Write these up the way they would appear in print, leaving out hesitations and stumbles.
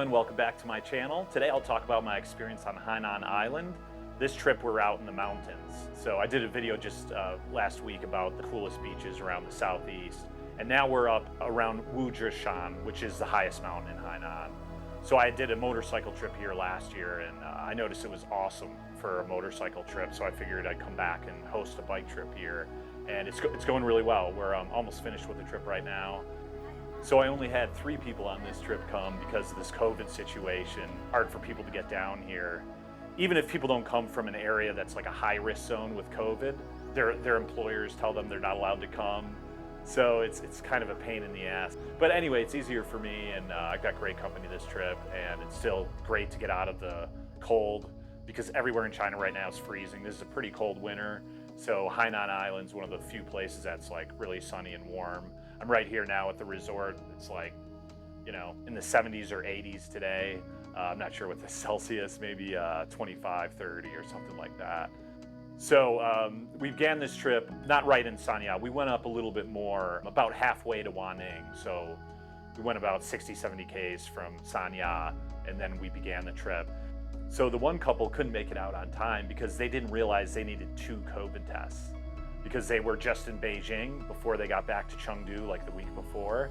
everyone, welcome back to my channel. Today I'll talk about my experience on Hainan Island. This trip we're out in the mountains. So I did a video just last week about the coolest beaches around the southeast. And now we're up around Yujing, which is the highest mountain in Hainan. So I did a motorcycle trip here last year and I noticed it was awesome for a motorcycle trip. So I figured I'd come back and host a bike trip here. And it's going really well. We're almost finished with the trip right now. So I only had 3 people on this trip come because of this COVID situation. Hard for people to get down here. Even if people don't come from an area that's like a high risk zone with COVID, their employers tell them they're not allowed to come. So it's kind of a pain in the ass. But anyway, it's easier for me and I've got great company this trip and it's still great to get out of the cold because everywhere in China right now is freezing. This is a pretty cold winter. So Hainan Island's one of the few places that's like really sunny and warm. I'm right here now at the resort. It's like, you know, in the 70s or 80s today. I'm not sure what the Celsius, maybe 25, 30 or something like that. So we began this trip, not right in Sanya. We went up a little bit more, about halfway to Wanning. So we went about 60, 70 Ks from Sanya, and then we began the trip. So the one couple couldn't make it out on time because they didn't realize they needed 2 COVID tests because they were just in Beijing before they got back to Chengdu like the week before.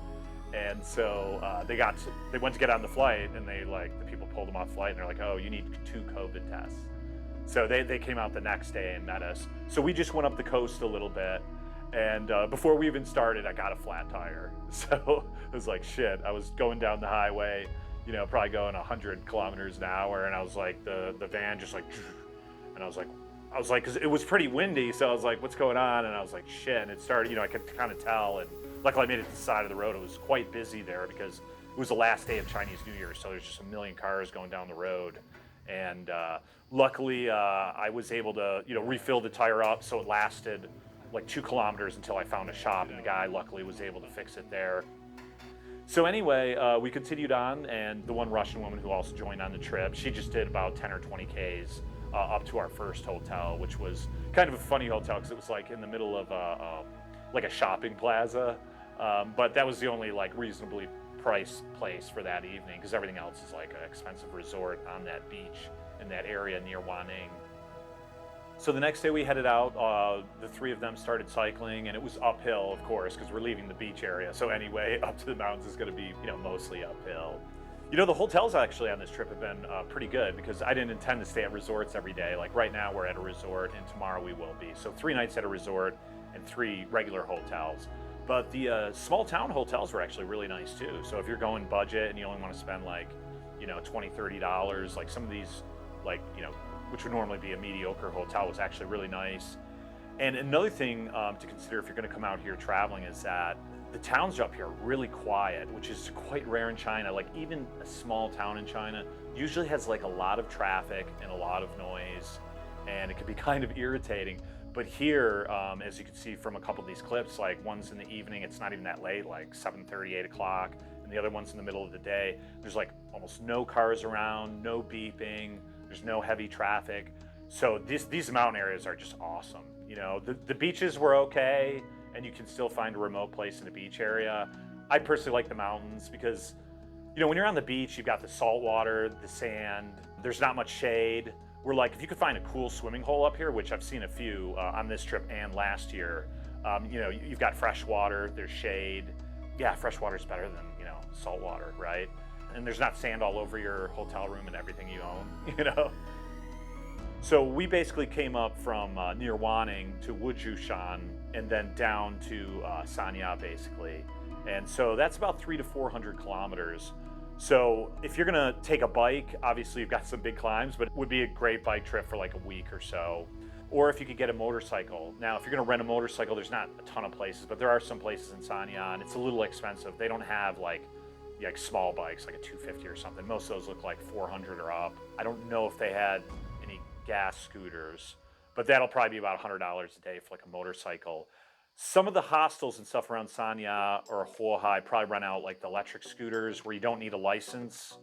And so they went to get on the flight and the people pulled them off the flight and they're like, oh, you need 2 COVID tests. So they came out the next day and met us. So we just went up the coast a little bit. And before we even started, I got a flat tire. So it was like, shit, I was going down the highway, you know, probably going 100 kilometers an hour. And I was like, the van just like, and I was like, because it was pretty windy. So I was like, what's going on? And I was like, shit. And it started, you know, I could kind of tell. And luckily I made it to the side of the road. It was quite busy there because it was the last day of Chinese New Year. So there's just a million cars going down the road. And luckily I was able to, you know, refill the tire up. So it lasted like 2 kilometers until I found a shop. And the guy luckily was able to fix it there. So anyway, we continued on. And the one Russian woman who also joined on the trip, she just did about 10 or 20 Ks. Up to our first hotel, which was kind of a funny hotel because it was like in the middle of like a shopping plaza, but that was the only like reasonably priced place for that evening because everything else is like an expensive resort on that beach in that area near Wanning. So the next day we headed out, the 3 of them started cycling and it was uphill, of course, because we're leaving the beach area. So anyway, up to the mountains is going to be, you know, mostly uphill. You know, the hotels actually on this trip have been pretty good because I didn't intend to stay at resorts every day. Like right now we're at a resort and tomorrow we will be. So 3 nights at a resort and 3 regular hotels. But the small town hotels were actually really nice too. So if you're going budget and you only want to spend like, you know, $20, $30, like some of these, like, you know, which would normally be a mediocre hotel was actually really nice. And another thing to consider if you're going to come out here traveling is that the towns up here are really quiet, which is quite rare in China. Like even a small town in China usually has like a lot of traffic and a lot of noise, and it can be kind of irritating. But here, as you can see from a couple of these clips, like one's in the evening, it's not even that late, like 7:30, 8 o'clock, and the other one's in the middle of the day. There's like almost no cars around, no beeping, there's no heavy traffic. So these mountain areas are just awesome. You know, the beaches were okay, and you can still find a remote place in a beach area. I personally like the mountains because, you know, when you're on the beach, you've got the salt water, the sand, there's not much shade. We're like, if you could find a cool swimming hole up here, which I've seen a few on this trip and last year, you know, you've got fresh water, there's shade. Yeah, fresh water is better than, you know, salt water, right? And there's not sand all over your hotel room and everything you own, you know? So we basically came up from near Wanning to Yujing and then down to Sanya basically. And so that's about 300 to 400 kilometers. So if you're gonna take a bike, obviously you've got some big climbs, but it would be a great bike trip for like a week or so. Or if you could get a motorcycle. Now, if you're gonna rent a motorcycle, there's not a ton of places, but there are some places in Sanya and it's a little expensive. They don't have like small bikes, like a 250 or something. Most of those look like 400 or up. I don't know if they had any gas scooters, but that'll probably be about $100 a day for like a motorcycle. Some of the hostels and stuff around Sanya or Huahai probably run out like the electric scooters where you don't need a license.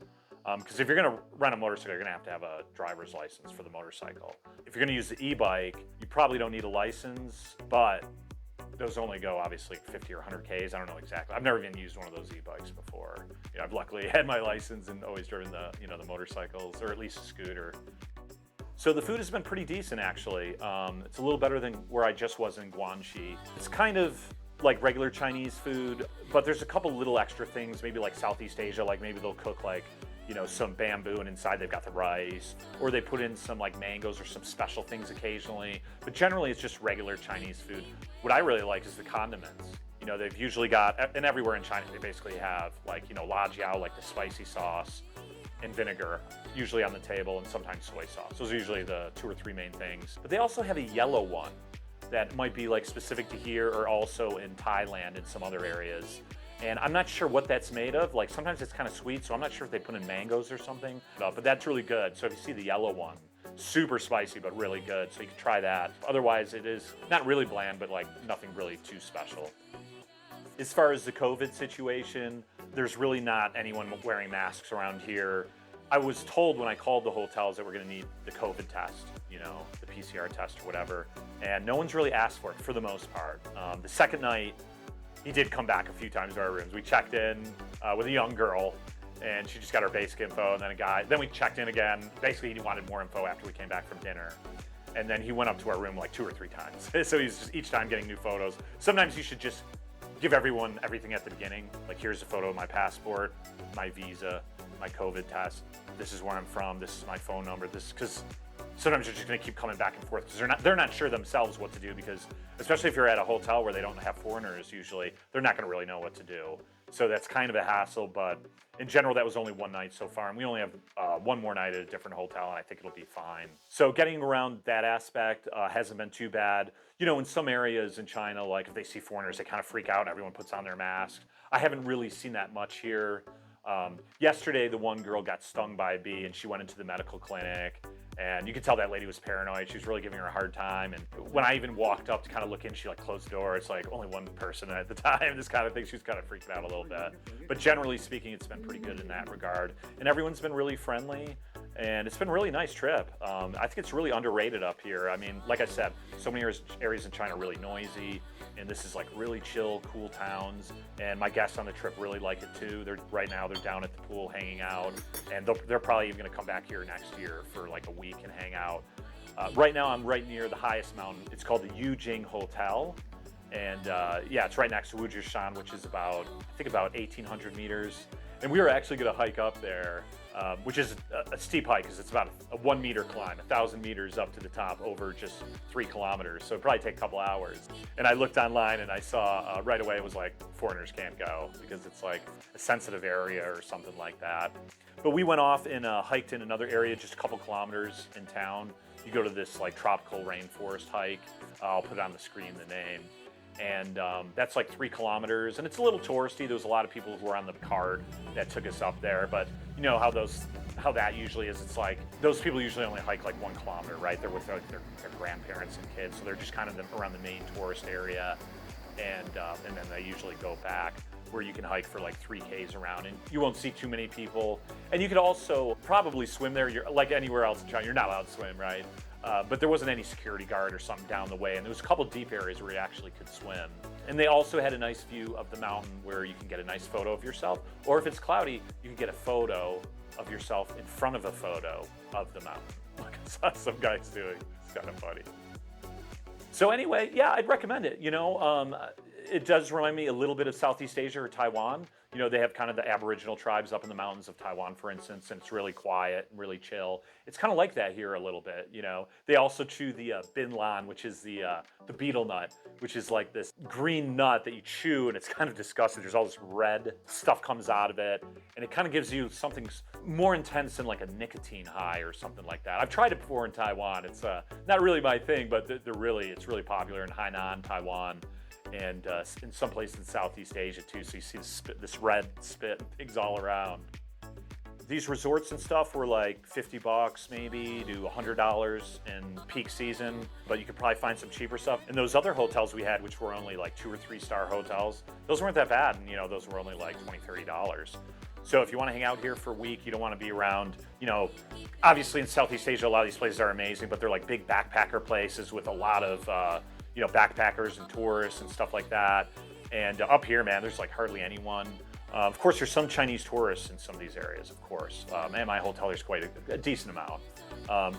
Because if you're going to rent a motorcycle, you're going to have a driver's license for the motorcycle. If you're going to use the e-bike, you probably don't need a license, but those only go obviously 50 or 100 Ks. I don't know exactly. I've never even used one of those e-bikes before. I've luckily had my license and always driven the motorcycles, or at least a scooter. So the food has been pretty decent, actually. It's a little better than where I just was in Guangxi. It's kind of like regular Chinese food, but there's a couple little extra things, maybe like Southeast Asia, like maybe they'll cook like, some bamboo and inside they've got the rice, or they put in some like mangoes or some special things occasionally. But generally it's just regular Chinese food. What I really like is the condiments. They've usually got, and everywhere in China they basically have like, la jiao, like the spicy sauce, and vinegar, usually on the table, and sometimes soy sauce. Those are usually the 2 or 3 main things. But they also have a yellow one that might be like specific to here, or also in Thailand and some other areas. And I'm not sure what that's made of. Like sometimes it's kind of sweet, so I'm not sure if they put in mangoes or something, but that's really good. So if you see the yellow one, super spicy, but really good. So you can try that. Otherwise it is not really bland, but like nothing really too special. As far as the COVID situation, there's really not anyone wearing masks around here. I was told when I called the hotels that we're gonna need the COVID test, the PCR test or whatever, and no one's really asked for it for the most part. The second night, he did come back a few times to our rooms. We checked in with a young girl, and she just got her basic info, and then a guy. Then we checked in again. Basically, he wanted more info after we came back from dinner. And then he went up to our room like 2 or 3 times. So he's just each time getting new photos. Sometimes you should just give everyone everything at the beginning. Like, here's a photo of my passport, my visa, my COVID test. This is where I'm from. This is my phone number. Because sometimes you're just going to keep coming back and forth because they're not sure themselves what to do, because especially if you're at a hotel where they don't have foreigners usually, they're not going to really know what to do. So that's kind of a hassle, but in general, that was only one night so far, and we only have one more night at a different hotel, and I think it'll be fine. So getting around that aspect hasn't been too bad. In some areas in China, like if they see foreigners, they kind of freak out and everyone puts on their mask. I haven't really seen that much here. Yesterday, the one girl got stung by a bee and she went into the medical clinic, and you could tell that lady was paranoid. She was really giving her a hard time. And when I even walked up to kind of look in, she like closed the door. It's like only one person at the time, this kind of thing. She was kind of freaking out a little bit. But generally speaking, it's been pretty good in that regard. And everyone's been really friendly, and it's been a really nice trip. I think it's really underrated up here. I mean, like I said, so many areas in China are really noisy, and this is like really chill, cool towns. And my guests on the trip really like it too. Right now they're down at the pool hanging out, and they're probably even gonna come back here next year for like a week and hang out. Right now I'm right near the highest mountain. It's called the Yujing Hotel. And yeah, it's right next to Wujishan, which is about 1,800 meters. And we were actually gonna hike up there, which is a steep hike because it's about a 1 meter climb, 1,000 meters up to the top over just 3 kilometers. So it'd probably take a couple hours. And I looked online and I saw right away it was like foreigners can't go because it's like a sensitive area or something like that. But we went off and hiked in another area just a couple kilometers in town. You go to this like tropical rainforest hike. I'll put on the screen the name. And that's like 3 kilometers, and it's a little touristy. There was a lot of people who were on the cart that took us up there, but you know how that usually is. It's like those people usually only hike like 1 kilometer, right? They're with like their grandparents and kids, so they're just kind of around the main tourist area, and then they usually go back where you can hike for like 3 Ks around, and you won't see too many people. And you could also probably swim there. You're like anywhere else in China, you're not allowed to swim, right? But there wasn't any security guard or something down the way, and there was a couple deep areas where you actually could swim. And they also had a nice view of the mountain where you can get a nice photo of yourself, or if it's cloudy, you can get a photo of yourself in front of a photo of the mountain, like I saw some guys doing. It's kind of funny. So anyway, yeah, I'd recommend it. It does remind me a little bit of Southeast Asia or Taiwan. They have kind of the Aboriginal tribes up in the mountains of Taiwan, for instance, and it's really quiet and really chill. It's kind of like that here a little bit. They also chew the binlan, which is the betel nut, which is like this green nut that you chew, and it's kind of disgusting. There's all this red stuff comes out of it, and it kind of gives you something more intense than like a nicotine high or something like that. I've tried it before in Taiwan. It's not really my thing, but it's really popular in Hainan, Taiwan, and in some places in Southeast Asia too. So you see this red spit and things all around. These resorts and stuff were like $50 maybe to $100 in peak season, but you could probably find some cheaper stuff. And those other hotels we had, which were only like 2 or 3 star hotels, those weren't that bad, and those were only like $20, $30. So if you want to hang out here for a week, you don't want to be around, obviously in Southeast Asia, a lot of these places are amazing, but they're like big backpacker places with a lot of backpackers and tourists and stuff like that. And up here, man, there's like hardly anyone. Of course, there's some Chinese tourists in some of these areas, of course. And my hotel, there's quite a decent amount.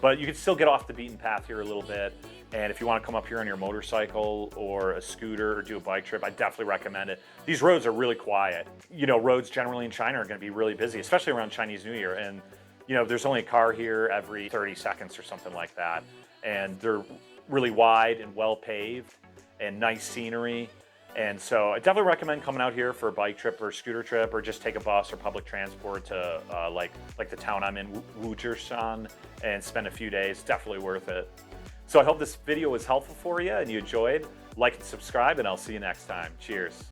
But you can still get off the beaten path here a little bit. And if you want to come up here on your motorcycle or a scooter or do a bike trip, I definitely recommend it. These roads are really quiet. Roads generally in China are going to be really busy, especially around Chinese New Year. And, there's only a car here every 30 seconds or something like that. And they're really wide and well paved and nice scenery. And so I definitely recommend coming out here for a bike trip or scooter trip, or just take a bus or public transport to like the town I'm in, Wuzhishan, and spend a few days. Definitely worth it. So I hope this video was helpful for you and you enjoyed. Like and subscribe, and I'll see you next time. Cheers.